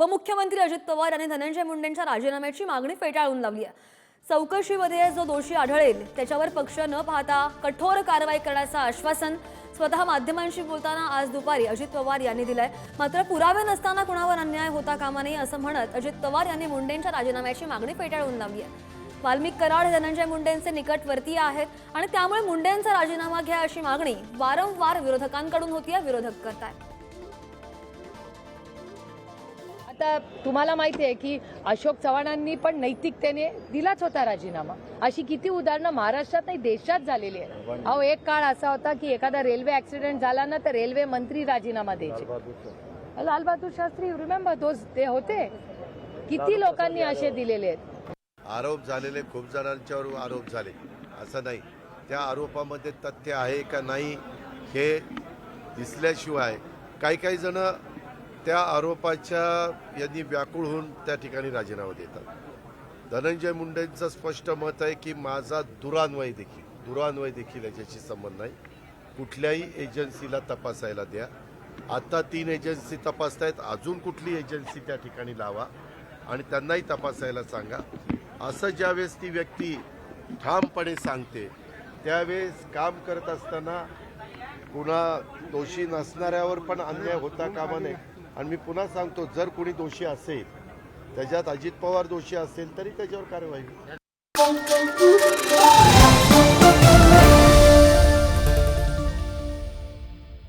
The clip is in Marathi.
उपमुख्यमंत्री अजित पवार यांनी धनंजय मुंडेंच्या राजीनाम्याची मागणी फेटाळून लावली आहे। चौकशीमध्ये जो दोषी आढळेल त्याच्यावर पक्ष न पाहता कठोर कारवाई करण्याचं आश्वासन स्वतः माध्यमांशी बोलताना आज दुपारी अजित पवार यांनी दिलंय। मात्र पुरावे नसताना कुणावर अन्याय होता कामा नये असं म्हणत अजित पवार यांनी मुंडेंच्या राजीनाम्याची मागणी फेटाळून लावली आहे। वाल्मिक कराड हे धनंजय मुंडेंचे निकटवर्तीय आहेत आणि त्यामुळे मुंडेंचा राजीनामा घ्या अशी मागणी वारंवार विरोधकांकडून होती आहे। विरोधक करतायत। आता तुम्हाला माहिती आहे की अशोक चव्हाणांनी पण नैतिकतेने दिलाच होता राजीनामा। अशी किती उदाहरणं महाराष्ट्रात नाही देशात झालेली आहे। अहो एक काळ असा होता की एखादा रेल्वे ऍक्सिडेंट झाला ना तर रेल्वे मंत्री राजीनामा द्यायचे। लाल बहादूर शास्त्री रिमेंबर दोस ते होते। किती लोकांनी असे दिलेले आहेत। आरोप झालेले खूप जणांच्यावर आरोप झाले असं नाही, त्या आरोपामध्ये तथ्य आहे का नाही हे दिसल्याशिवाय काही जण त्या आरोपाच्या यांनी व्याकुळ होऊन त्या ठिकाणी राजीनामा देतात। धनंजय मुंडेंचं स्पष्ट मत आहे की माझा दुरान्वय देखील याच्याशी संबंध नाही। कुठल्याही एजन्सीला तपासायला द्या। आता 3 एजन्सी तपासतायत, अजून कुठली एजन्सी त्या ठिकाणी लावा आणि त्यांनाही तपासायला सांगा। असं ज्यावेळेस ती व्यक्ती ठामपणे सांगते त्यावेळेस काम करत असताना कुणा दोषी नसणाऱ्यावर पण अन्याय होता कामा नये। आणि मी पुन्हा सांगतो, जर कोणी दोषी असेल, त्याच्यात अजित पवार दोषी असेल तरी त्याच्यावर कारवाई